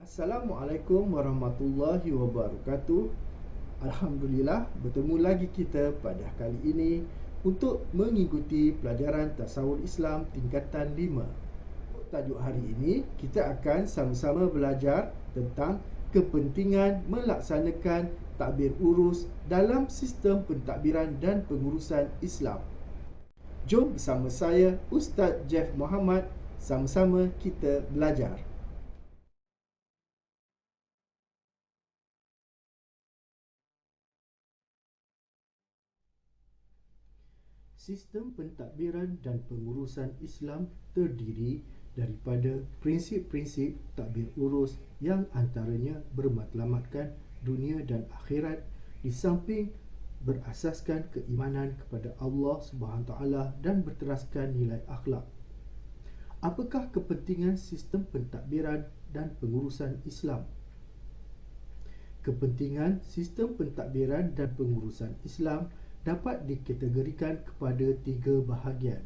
Assalamualaikum warahmatullahi wabarakatuh. Alhamdulillah, bertemu lagi kita pada kali ini untuk mengikuti pelajaran Tasawuf Islam tingkatan 5. Tajuk hari ini kita akan sama-sama belajar tentang kepentingan melaksanakan takbir urus dalam sistem pentadbiran dan pengurusan Islam. Jom bersama saya Ustaz Jeff Muhammad, sama-sama kita belajar. Sistem pentadbiran dan pengurusan Islam terdiri daripada prinsip-prinsip takbir urus yang antaranya bermatlamatkan dunia dan akhirat di samping berasaskan keimanan kepada Allah SWT dan berteraskan nilai akhlak. Apakah kepentingan sistem pentadbiran dan pengurusan Islam? Kepentingan sistem pentadbiran dan pengurusan Islam dapat dikategorikan kepada 3 bahagian.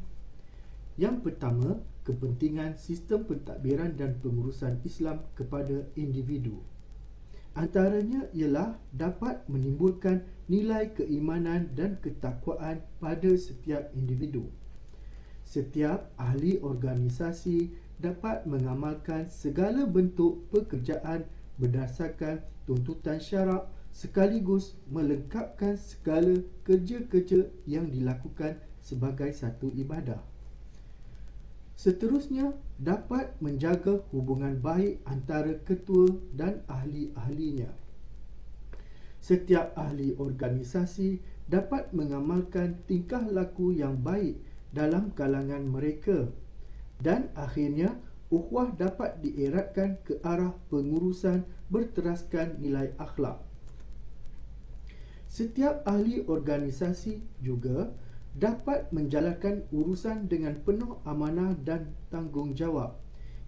Yang pertama, kepentingan sistem pentadbiran dan pengurusan Islam kepada individu. Antaranya ialah dapat menimbulkan nilai keimanan dan ketakwaan pada setiap individu. Setiap ahli organisasi dapat mengamalkan segala bentuk pekerjaan berdasarkan tuntutan syarak sekaligus melengkapkan segala kerja-kerja yang dilakukan sebagai satu ibadah. Seterusnya, dapat menjaga hubungan baik antara ketua dan ahli-ahlinya. Setiap ahli organisasi dapat mengamalkan tingkah laku yang baik dalam kalangan mereka dan akhirnya ukhuwah dapat dieratkan ke arah pengurusan berteraskan nilai akhlak. Setiap ahli organisasi juga dapat menjalankan urusan dengan penuh amanah dan tanggungjawab.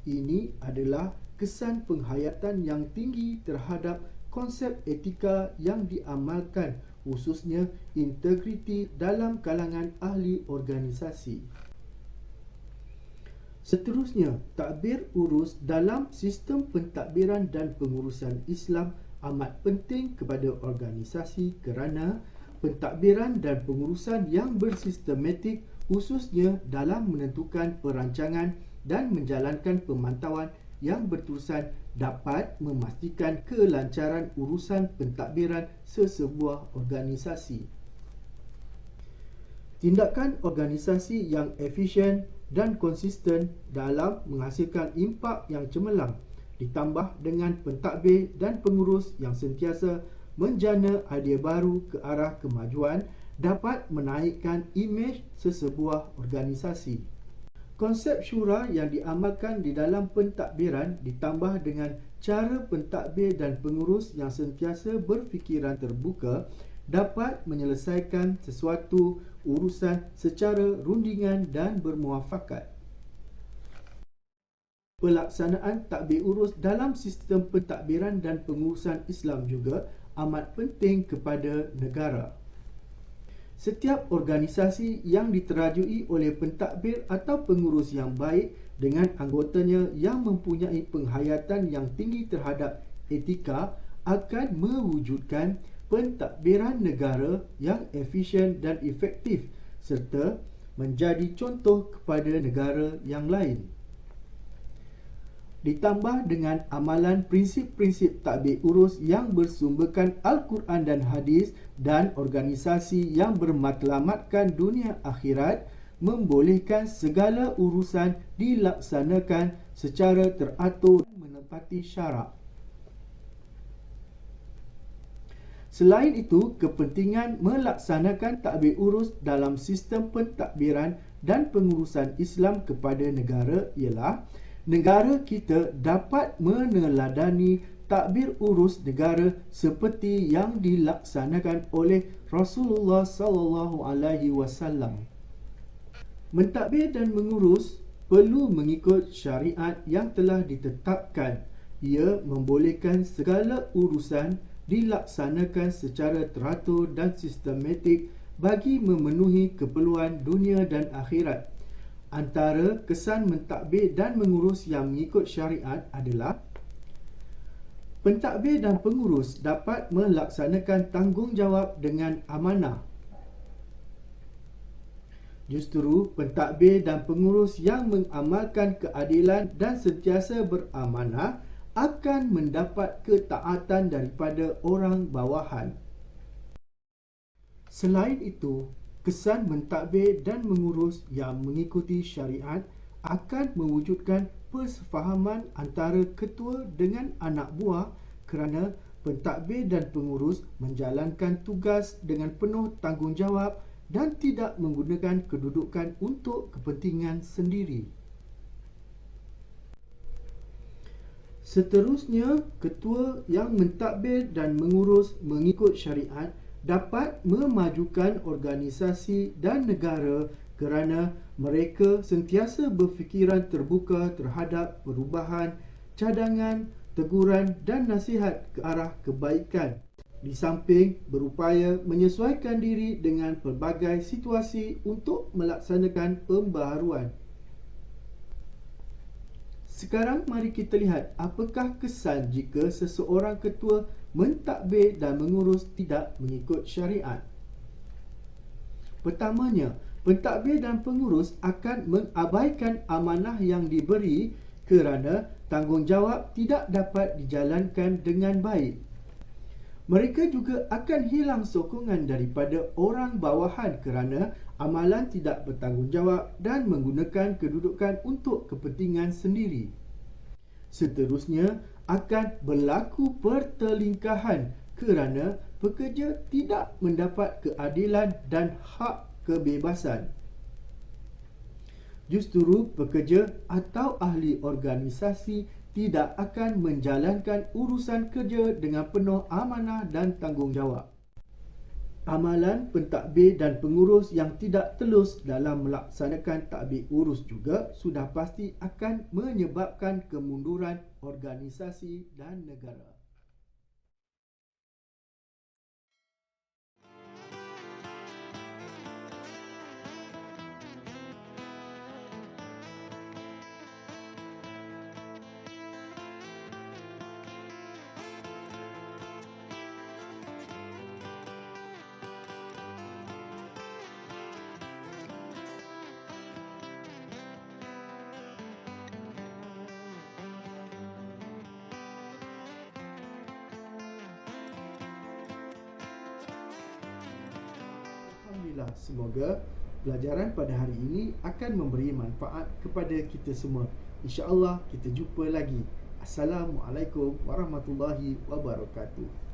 Ini adalah kesan penghayatan yang tinggi terhadap konsep etika yang diamalkan, khususnya integriti dalam kalangan ahli organisasi. Seterusnya, takbir urus dalam sistem pentadbiran dan pengurusan Islam amat penting kepada organisasi kerana pentadbiran dan pengurusan yang bersistematik khususnya dalam menentukan perancangan dan menjalankan pemantauan yang berterusan dapat memastikan kelancaran urusan pentadbiran sesebuah organisasi. Tindakan organisasi yang efisien dan konsisten dalam menghasilkan impak yang cemerlang ditambah dengan pentadbir dan pengurus yang sentiasa menjana idea baru ke arah kemajuan dapat menaikkan imej sesebuah organisasi. Konsep syura yang diamalkan di dalam pentadbiran ditambah dengan cara pentadbir dan pengurus yang sentiasa berfikiran terbuka dapat menyelesaikan sesuatu urusan secara rundingan dan bermuafakat. Pelaksanaan takbir urus dalam sistem pentadbiran dan pengurusan Islam juga amat penting kepada negara. Setiap organisasi yang diterajui oleh pentadbir atau pengurus yang baik dengan anggotanya yang mempunyai penghayatan yang tinggi terhadap etika akan mewujudkan pentadbiran negara yang efisien dan efektif serta menjadi contoh kepada negara yang lain. Ditambah dengan amalan prinsip-prinsip takbir urus yang bersumberkan Al-Quran dan Hadis dan organisasi yang bermatlamatkan dunia akhirat membolehkan segala urusan dilaksanakan secara teratur dan menepati syarak. Selain itu, kepentingan melaksanakan takbir urus dalam sistem pentadbiran dan pengurusan Islam kepada negara ialah negara kita dapat meneladani takbir urus negara seperti yang dilaksanakan oleh Rasulullah SAW. Mentadbir dan mengurus perlu mengikut syariat yang telah ditetapkan. Ia membolehkan segala urusan dilaksanakan secara teratur dan sistematik bagi memenuhi keperluan dunia dan akhirat. Antara kesan mentadbir dan mengurus yang mengikut syariat adalah Pentadbir dan pengurus dapat melaksanakan tanggungjawab dengan amanah. Justru pentadbir dan pengurus yang mengamalkan keadilan dan sentiasa beramanah akan mendapat ketaatan daripada orang bawahan. Selain itu, kesan mentadbir dan mengurus yang mengikuti syariat akan mewujudkan persefahaman antara ketua dengan anak buah kerana pentadbir dan pengurus menjalankan tugas dengan penuh tanggungjawab dan tidak menggunakan kedudukan untuk kepentingan sendiri. Seterusnya, ketua yang mentadbir dan mengurus mengikut syariat dapat memajukan organisasi dan negara kerana mereka sentiasa berfikiran terbuka terhadap perubahan, cadangan, teguran dan nasihat ke arah kebaikan, di samping berupaya menyesuaikan diri dengan pelbagai situasi untuk melaksanakan pembaharuan. Sekarang mari kita lihat apakah kesan jika seseorang ketua mentadbir dan mengurus tidak mengikut syariat. Pertamanya, pentadbir dan pengurus akan mengabaikan amanah yang diberi kerana tanggungjawab tidak dapat dijalankan dengan baik. Mereka juga akan hilang sokongan daripada orang bawahan kerana amalan tidak bertanggungjawab dan menggunakan kedudukan untuk kepentingan sendiri. Seterusnya, akan berlaku pertelingkahan kerana pekerja tidak mendapat keadilan dan hak kebebasan. Justru pekerja atau ahli organisasi tidak akan menjalankan urusan kerja dengan penuh amanah dan tanggungjawab. Amalan pentadbir dan pengurus yang tidak telus dalam melaksanakan tadbir urus juga sudah pasti akan menyebabkan kemunduran organisasi dan negara. Alhamdulillah, semoga pelajaran pada hari ini akan memberi manfaat kepada kita semua. InsyaAllah kita jumpa lagi. Assalamualaikum warahmatullahi wabarakatuh.